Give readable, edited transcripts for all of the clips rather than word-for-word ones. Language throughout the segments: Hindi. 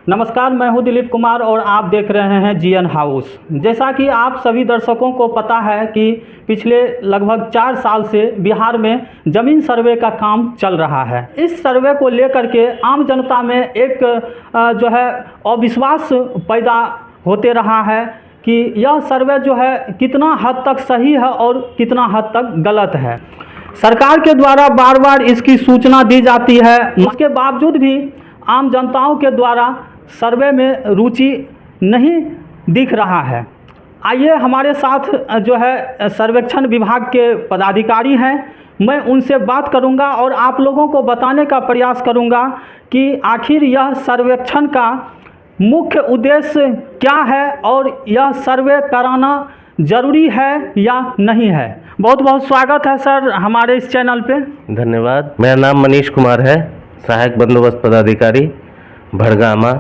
नमस्कार, मैं हूं दिलीप कुमार और आप देख रहे हैं जीएन हाउस। जैसा कि आप सभी दर्शकों को पता है कि पिछले लगभग 4 साल से बिहार में ज़मीन सर्वे का काम चल रहा है। इस सर्वे को लेकर के आम जनता में एक जो है अविश्वास पैदा होते रहा है कि यह सर्वे जो है कितना हद तक सही है और कितना हद तक गलत है। सरकार के द्वारा बार बार इसकी सूचना दी जाती है, उसके बावजूद भी आम जनताओं के द्वारा सर्वे में रुचि नहीं दिख रहा है। आइए हमारे साथ जो है सर्वेक्षण विभाग के पदाधिकारी हैं, मैं उनसे बात करूंगा और आप लोगों को बताने का प्रयास करूंगा कि आखिर यह सर्वेक्षण का मुख्य उद्देश्य क्या है और यह सर्वे कराना ज़रूरी है या नहीं है। बहुत बहुत स्वागत है सर हमारे इस चैनल पे। धन्यवाद। मेरा नाम मनीष कुमार है, सहायक बंदोबस्त पदाधिकारी भड़गामा,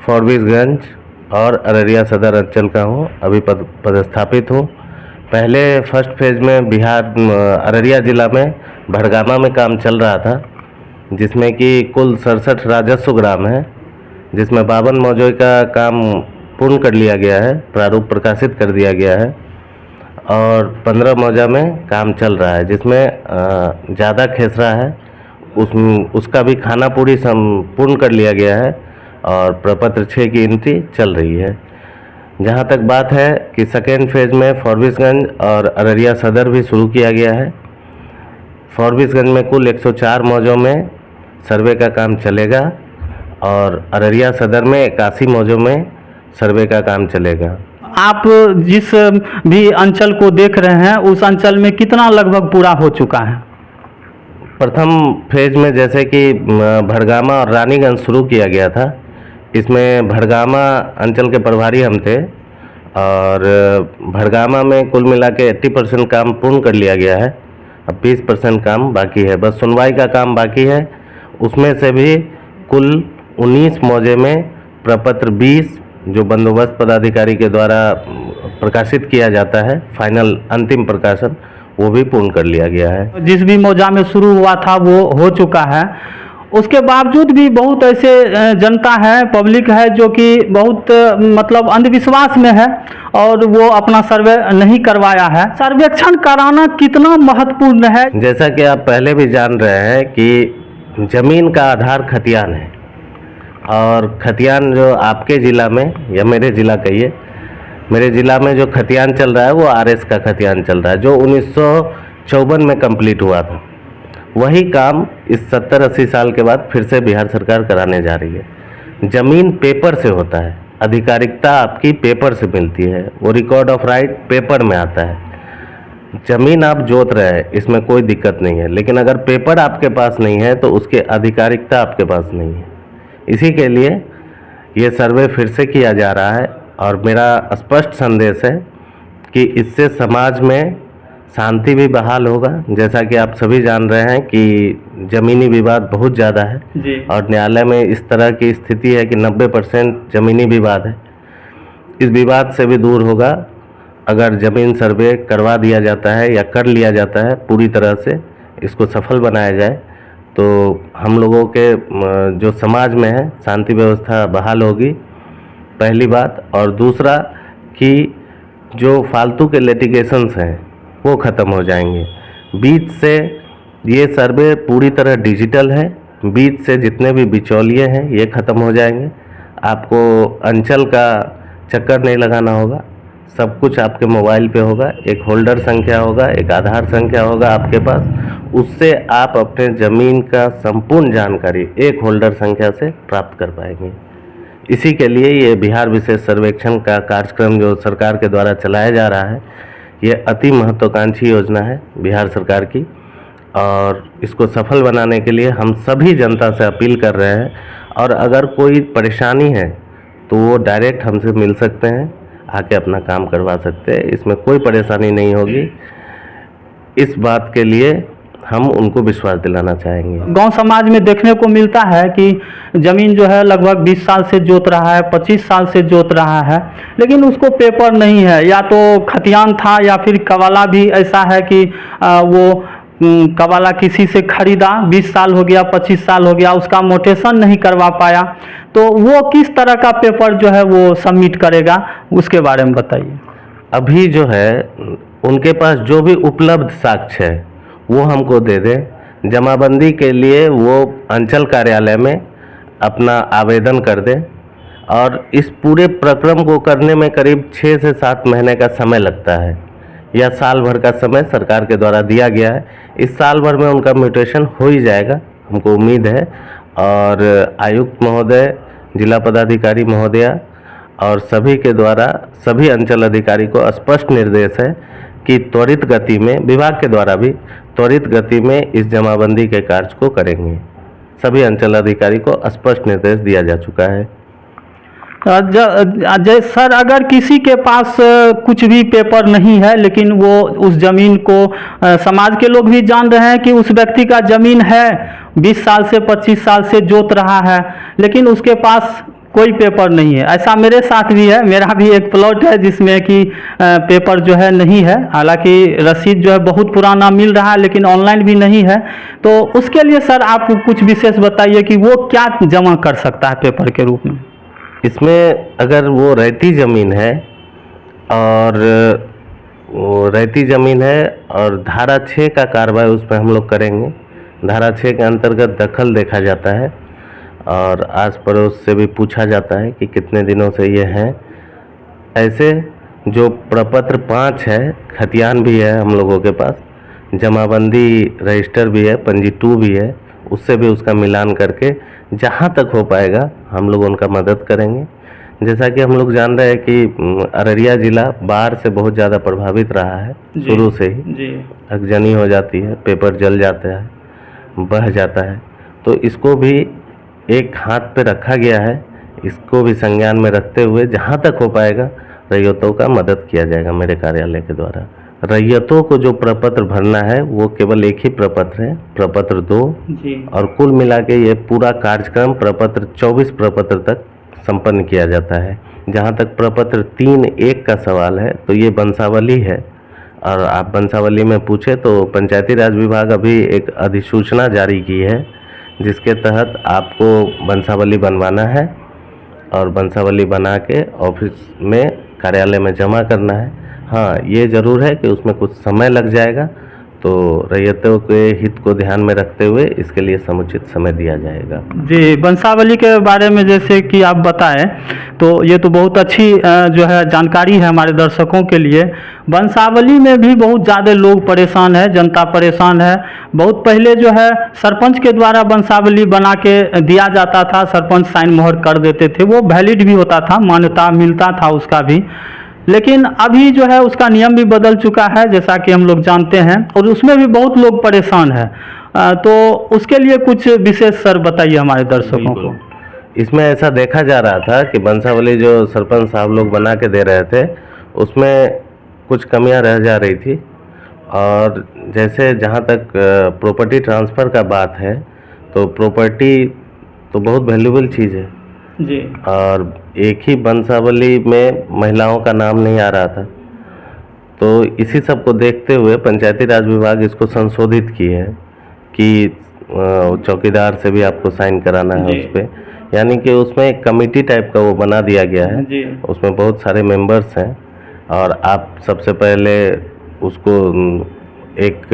फॉरबिसगंज और अररिया सदर अंचल का हूँ। अभी पदस्थापित हूँ। पहले फर्स्ट फेज में बिहार अररिया ज़िला में भड़गामा में काम चल रहा था, जिसमें कि कुल 67 राजस्व ग्राम है, जिसमें 52 मौजे का काम पूर्ण कर लिया गया है, प्रारूप प्रकाशित कर दिया गया है और 15 मौजा में काम चल रहा है, जिसमें ज़्यादा खेसरा है उसका भी खाना पूरी पूर्ण कर लिया गया है और प्रपत्र 6 की एंट्री चल रही है। जहाँ तक बात है कि सेकेंड फेज में फॉरबिसगंज और अररिया सदर भी शुरू किया गया है। फॉरबिसगंज में कुल 104 मौजों में सर्वे का काम चलेगा और अररिया सदर में 81 मौजों में सर्वे का काम चलेगा। आप जिस भी अंचल को देख रहे हैं उस अंचल में कितना लगभग पूरा हो चुका है? प्रथम फेज में जैसे कि भड़गामा और रानीगंज शुरू किया गया था, इसमें भड़गामा अंचल के प्रभारी हम थे और भड़गामा में कुल मिला के 80% काम पूर्ण कर लिया गया है। अब 20% काम बाकी है, बस सुनवाई का काम बाकी है। उसमें से भी कुल 19 मौजे में प्रपत्र 20 जो बंदोबस्त पदाधिकारी के द्वारा प्रकाशित किया जाता है, फाइनल अंतिम प्रकाशन, वो भी पूर्ण कर लिया गया है। जिस भी मौजा में शुरू हुआ था वो हो चुका है। उसके बावजूद भी बहुत ऐसे जनता है, पब्लिक है जो कि बहुत मतलब अंधविश्वास में है और वो अपना सर्वे नहीं करवाया है। सर्वेक्षण कराना कितना महत्वपूर्ण है? जैसा कि आप पहले भी जान रहे हैं कि जमीन का आधार खतियान है और खतियान जो आपके ज़िला में या मेरे ज़िला कहिए, मेरे ज़िला में जो खतियान चल रहा है वो आरएस का खतियान चल रहा है, जो 1954 में कंप्लीट हुआ था। वही काम इस 70-80 साल के बाद फिर से बिहार सरकार कराने जा रही है। ज़मीन पेपर से होता है, आधिकारिकता आपकी पेपर से मिलती है, वो रिकॉर्ड ऑफ राइट पेपर में आता है। ज़मीन आप जोत रहे हैं, इसमें कोई दिक्कत नहीं है, लेकिन अगर पेपर आपके पास नहीं है तो उसके आधिकारिकता आपके पास नहीं है। इसी के लिए ये सर्वे फिर से किया जा रहा है और मेरा स्पष्ट संदेश है कि इससे समाज में शांति भी बहाल होगा। जैसा कि आप सभी जान रहे हैं कि ज़मीनी विवाद बहुत ज़्यादा है जी। और न्यायालय में इस तरह की स्थिति है कि 90% ज़मीनी विवाद है। इस विवाद से भी दूर होगा अगर ज़मीन सर्वे करवा दिया जाता है या कर लिया जाता है, पूरी तरह से इसको सफल बनाया जाए, तो हम लोगों के जो समाज में है शांति व्यवस्था बहाल होगी, पहली बात। और दूसरा कि जो फालतू के लिटिगेशंस हैं वो ख़त्म हो जाएंगे। बीच से ये सर्वे पूरी तरह डिजिटल है, बीच से जितने भी बिचौलिए हैं ये ख़त्म हो जाएंगे। आपको अंचल का चक्कर नहीं लगाना होगा, सब कुछ आपके मोबाइल पे होगा। एक होल्डर संख्या होगा, एक आधार संख्या होगा आपके पास, उससे आप अपने ज़मीन का संपूर्ण जानकारी एक होल्डर संख्या से प्राप्त कर पाएंगे। इसी के लिए ये बिहार विशेष सर्वेक्षण का कार्यक्रम जो सरकार के द्वारा चलाया जा रहा है, ये अति महत्वाकांक्षी योजना है बिहार सरकार की और इसको सफल बनाने के लिए हम सभी जनता से अपील कर रहे हैं। और अगर कोई परेशानी है तो वो डायरेक्ट हमसे मिल सकते हैं, आके अपना काम करवा सकते हैं, इसमें कोई परेशानी नहीं होगी। इस बात के लिए हम उनको विश्वास दिलाना चाहेंगे। गांव समाज में देखने को मिलता है कि ज़मीन जो है लगभग 20 साल से जोत रहा है, 25 साल से जोत रहा है, लेकिन उसको पेपर नहीं है, या तो खतियान था या फिर कवाला भी ऐसा है कि वो कबाला किसी से खरीदा, 20 साल हो गया, 25 साल हो गया, उसका मोटेशन नहीं करवा पाया, तो वो किस तरह का पेपर जो है वो सबमिट करेगा, उसके बारे में बताइए। अभी जो है उनके पास जो भी उपलब्ध साक्ष्य है वो हमको दे दें। जमाबंदी के लिए वो अंचल कार्यालय में अपना आवेदन कर दें, और इस पूरे प्रक्रम को करने में करीब 6 से 7 महीने का समय लगता है, या साल भर का समय सरकार के द्वारा दिया गया है। इस साल भर में उनका म्यूटेशन हो ही जाएगा, हमको उम्मीद है। और आयुक्त महोदय, जिला पदाधिकारी महोदया और सभी के द्वारा सभी अंचल अधिकारी को स्पष्ट निर्देश है कि त्वरित गति में, विभाग के द्वारा भी त्वरित गति में इस जमाबंदी के कार्य को करेंगे। सभी अंचल अधिकारी को स्पष्ट निर्देश दिया जा चुका है। सर, अगर किसी के पास कुछ भी पेपर नहीं है, लेकिन वो उस ज़मीन को समाज के लोग भी जान रहे हैं कि उस व्यक्ति का ज़मीन है, 20 साल से 25 साल से जोत रहा है, लेकिन उसके पास कोई पेपर नहीं है। ऐसा मेरे साथ भी है, मेरा भी एक प्लॉट है जिसमें कि पेपर जो है नहीं है, हालांकि रसीद जो है बहुत पुराना मिल रहा है, लेकिन ऑनलाइन भी नहीं है। तो उसके लिए सर आप कुछ विशेष बताइए कि वो क्या जमा कर सकता है पेपर के रूप में। इसमें अगर वो रहती ज़मीन है और वो रहती ज़मीन है और धारा 6 का कार्रवाई उस पर हम लोग करेंगे। धारा 6 के अंतर्गत दखल देखा जाता है और आस पड़ोस से भी पूछा जाता है कि कितने दिनों से ये हैं। ऐसे जो प्रपत्र 5 है, खतियान भी है हम लोगों के पास, जमाबंदी रजिस्टर भी है, पंजी 2 भी है, उससे भी उसका मिलान करके जहाँ तक हो पाएगा हम लोग उनका मदद करेंगे। जैसा कि हम लोग जान रहे हैं कि अररिया ज़िला बाढ़ से बहुत ज़्यादा प्रभावित रहा है शुरू से ही। अगजनी हो जाती है, पेपर जल जाता है, बह जाता है, तो इसको भी एक हाथ पे रखा गया है। इसको भी संज्ञान में रखते हुए जहाँ तक हो पाएगा रैयतों का मदद किया जाएगा मेरे कार्यालय के द्वारा। रैयतों को जो प्रपत्र भरना है वो केवल एक ही प्रपत्र है, प्रपत्र 2, और कुल मिला के ये पूरा कार्यक्रम प्रपत्र 24 प्रपत्र तक संपन्न किया जाता है। जहाँ तक प्रपत्र 3.1 का सवाल है तो ये वंशावली है, और आप वंशावली में पूछे तो पंचायती राज विभाग अभी एक अधिसूचना जारी की है जिसके तहत आपको वंशावली बनवाना है और वंशावली बना के ऑफिस में, कार्यालय में जमा करना है। हाँ, ये ज़रूर है कि उसमें कुछ समय लग जाएगा, तो रैयतों के हित को ध्यान में रखते हुए इसके लिए समुचित समय दिया जाएगा। जी, वंशावली के बारे में जैसे कि आप बताएं, तो ये तो बहुत अच्छी जो है जानकारी है हमारे दर्शकों के लिए। वंशावली में भी बहुत ज़्यादा लोग परेशान है, जनता परेशान है। बहुत पहले जो है सरपंच के द्वारा वंशावली बना के दिया जाता था, सरपंच साइन मोहर कर देते थे, वो वैलिड भी होता था, मान्यता मिलता था उसका भी। लेकिन अभी जो है उसका नियम भी बदल चुका है, जैसा कि हम लोग जानते हैं, और उसमें भी बहुत लोग परेशान हैं। तो उसके लिए कुछ विशेष सर बताइए हमारे दर्शकों को। इसमें ऐसा देखा जा रहा था कि वंशावली जो सरपंच साहब लोग बना के दे रहे थे उसमें कुछ कमियां रह जा रही थी, और जैसे जहां तक प्रॉपर्टी ट्रांसफ़र का बात है, तो प्रॉपर्टी तो बहुत वैल्यूबल चीज़ है जी, और एक ही वंशावली में महिलाओं का नाम नहीं आ रहा था, तो इसी सब को देखते हुए पंचायती राज विभाग इसको संशोधित की है कि चौकीदार से भी आपको साइन कराना है उस पर, यानी कि उसमें एक कमेटी टाइप का वो बना दिया गया है जी। उसमें बहुत सारे मेंबर्स हैं, और आप सबसे पहले उसको एक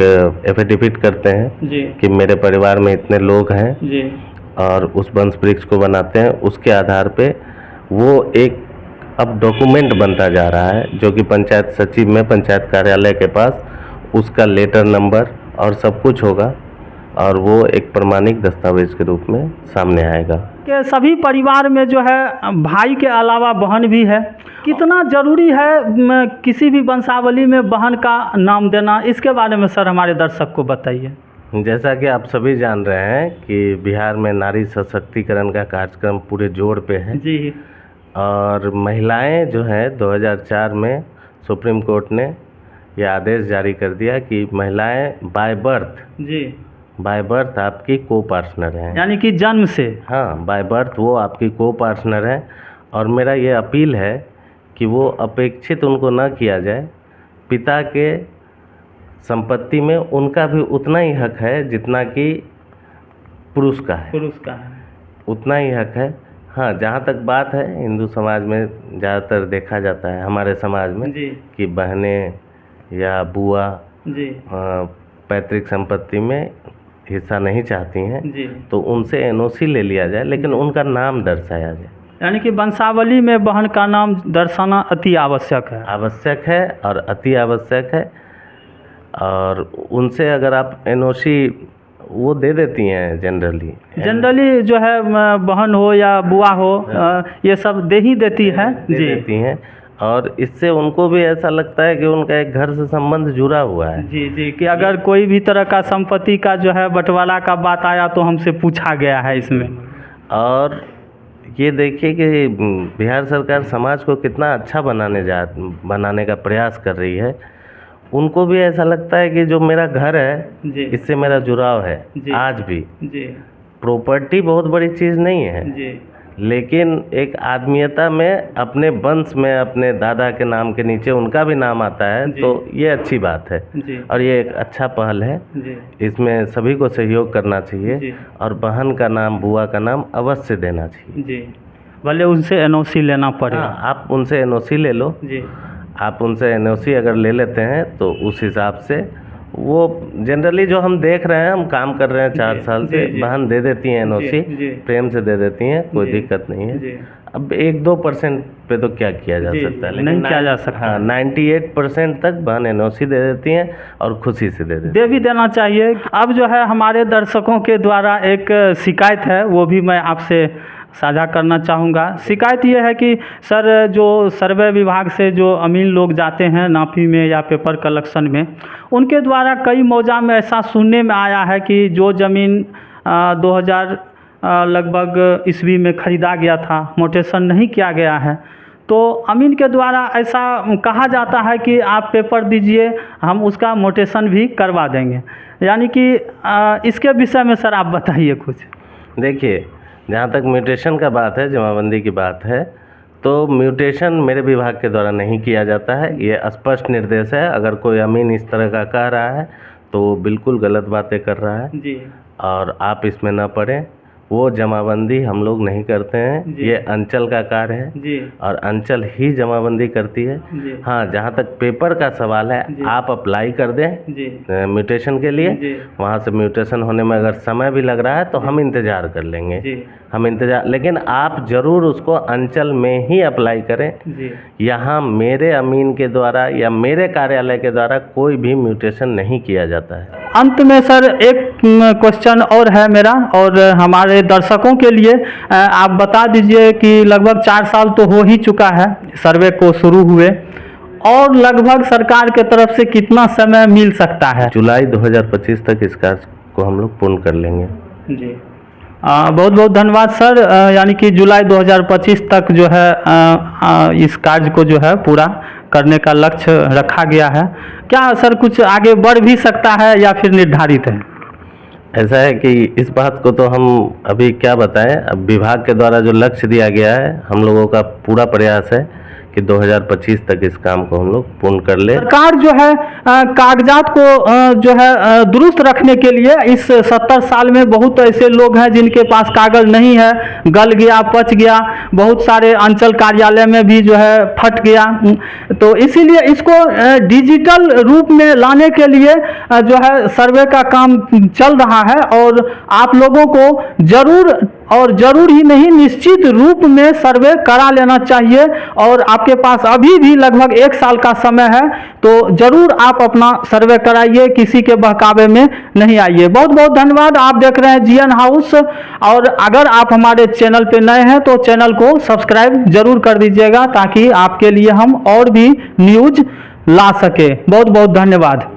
एफिडेविट करते हैं जी कि मेरे परिवार में इतने लोग हैं जी, और उस वंश वृक्ष को बनाते हैं। उसके आधार पे वो एक अब डॉक्यूमेंट बनता जा रहा है जो कि पंचायत सचिव में पंचायत कार्यालय के पास उसका लेटर नंबर और सब कुछ होगा, और वो एक प्रमाणिक दस्तावेज के रूप में सामने आएगा। कि सभी परिवार में जो है भाई के अलावा बहन भी है, कितना ज़रूरी है किसी भी वंशावली में बहन का नाम देना, इसके बारे में सर हमारे दर्शक को बताइए। जैसा कि आप सभी जान रहे हैं कि बिहार में नारी सशक्तिकरण का कार्यक्रम पूरे जोर पे है जी, और महिलाएं जो हैं 2004 में सुप्रीम कोर्ट ने यह आदेश जारी कर दिया कि महिलाएं बाय बर्थ आपकी को पार्टनर हैं, यानी कि जन्म से। हाँ, बाय बर्थ वो आपकी को पार्टनर है। और मेरा ये अपील है कि वो अपेक्षित उनको न किया जाए, पिता के संपत्ति में उनका भी उतना ही हक है जितना कि पुरुष का है, उतना ही हक है। हाँ, जहाँ तक बात है हिंदू समाज में ज़्यादातर देखा जाता है, हमारे समाज में जी कि बहनें या बुआ जी पैतृक संपत्ति में हिस्सा नहीं चाहती हैं, जी, तो उनसे एनओसी ले लिया जाए, लेकिन उनका नाम दर्शाया जाए। यानी कि वंशावली में बहन का नाम दर्शाना अति आवश्यक है। आवश्यक है और अति आवश्यक है। और उनसे अगर आप एनओसी वो दे देती हैं, जनरली जो है बहन हो या बुआ हो ये सब दे ही देती है दे जी, देती हैं, और इससे उनको भी ऐसा लगता है कि उनका एक घर से संबंध जुड़ा हुआ है। जी जी, कि अगर कोई भी तरह का संपत्ति का जो है बंटवारा का बात आया तो हमसे पूछा गया है इसमें। और ये देखिए कि बिहार सरकार समाज को कितना अच्छा बनाने का प्रयास कर रही है। उनको भी ऐसा लगता है कि जो मेरा घर है जी इससे मेरा जुड़ाव है जी, आज भी। जी प्रॉपर्टी बहुत बड़ी चीज़ नहीं है जी, लेकिन एक आदमीयता में अपने वंश में अपने दादा के नाम के नीचे उनका भी नाम आता है, जी। तो ये अच्छी बात है जी और ये एक अच्छा पहल है। जी इसमें सभी को सहयोग करना जी चाहिए और बहन का नाम, बुआ का नाम अवश्य देना चाहिए। जी, भले उनसे एनओसी लेना पड़े। हाँ, आप उनसे एनओसी ले लो। जी आप उनसे एनओसी अगर ले लेते हैं तो उस हिसाब से वो जनरली जो हम देख रहे हैं, हम काम कर रहे हैं 4 जी, साल से, जी, जी। बहन दे देती हैं एनओसी, जी, जी। प्रेम से दे देती हैं, कोई जी, दिक्कत नहीं है। जी अब 1-2% पे तो क्या किया जा जी, सकता है, जी, नहीं किया जा सकता। हाँ, 98% तक बहन एनओसी दे देती हैं और खुशी से दे देती दे भी देना चाहिए। अब जो है हमारे दर्शकों के द्वारा एक शिकायत है, वो भी मैं आपसे साझा करना चाहूँगा। शिकायत ये है कि सर, जो सर्वे विभाग से जो अमीन लोग जाते हैं नापी में या पेपर कलेक्शन में, उनके द्वारा कई मौजा में ऐसा सुनने में आया है कि जो ज़मीन 2000 लगभग ईस्वी में ख़रीदा गया था, मोटेशन नहीं किया गया है, तो अमीन के द्वारा ऐसा कहा जाता है कि आप पेपर दीजिए, हम उसका मोटेशन भी करवा देंगे। यानी कि इसके विषय में सर आप बताइए कुछ। देखिए, जहाँ तक म्यूटेशन का बात है, जमाबंदी की बात है, तो म्यूटेशन मेरे विभाग के द्वारा नहीं किया जाता है। ये स्पष्ट निर्देश है। अगर कोई अमीन इस तरह का कह रहा है तो वो बिल्कुल गलत बातें कर रहा है जी, और आप इसमें ना पड़ें। वो जमाबंदी हम लोग नहीं करते हैं, जी। ये अंचल का कार्य है जी और अंचल ही जमाबंदी करती है। जी, हाँ, जहाँ तक पेपर का सवाल है, जी। आप अप्लाई कर दें जी म्यूटेशन के लिए। जी, वहाँ से म्यूटेशन होने में अगर समय भी लग रहा है तो हम इंतज़ार कर लेंगे। जी हम इंतज़ार, लेकिन आप ज़रूर उसको अंचल में ही अप्लाई करें। जी, यहाँ मेरे अमीन के द्वारा या मेरे कार्यालय के द्वारा कोई भी म्यूटेशन नहीं किया जाता है। अंत में सर एक क्वेश्चन और है मेरा और हमारे दर्शकों के लिए। आप बता दीजिए कि लगभग 4 साल तो हो ही चुका है सर्वे को शुरू हुए, और लगभग सरकार के तरफ से कितना समय मिल सकता है? जुलाई 2025 तक इस कार्य को हम लोग पूर्ण कर लेंगे। जी, बहुत बहुत धन्यवाद सर। यानी कि जुलाई 2025 तक जो है इस कार्य को जो है पूरा करने का लक्ष्य रखा गया है। क्या सर कुछ आगे बढ़ भी सकता है या फिर निर्धारित है? ऐसा है कि इस बात को तो हम अभी क्या बताएं। अब विभाग के द्वारा जो लक्ष्य दिया गया है, हम लोगों का पूरा प्रयास है कि 2025 तक इस काम को हम लोग पूर्ण कर ले। सरकार जो है कागजात को जो है दुरुस्त रखने के लिए इस 70 साल में बहुत ऐसे लोग हैं जिनके पास कागज नहीं है, गल गया, पच गया, बहुत सारे अंचल कार्यालय में भी जो है फट गया। तो इसीलिए इसको डिजिटल रूप में लाने के लिए जो है सर्वे का काम चल रहा है, और आप लोगों को जरूर ही नहीं, निश्चित रूप में सर्वे करा लेना चाहिए। और आपके पास अभी भी लगभग 1 साल का समय है, तो जरूर आप अपना सर्वे कराइए, किसी के बहकावे में नहीं आइए। बहुत बहुत धन्यवाद। आप देख रहे हैं जीएन हाउस, और अगर आप हमारे चैनल पे नए हैं तो चैनल को सब्सक्राइब जरूर कर दीजिएगा, ताकि आपके लिए हम और भी न्यूज ला सके। बहुत बहुत धन्यवाद।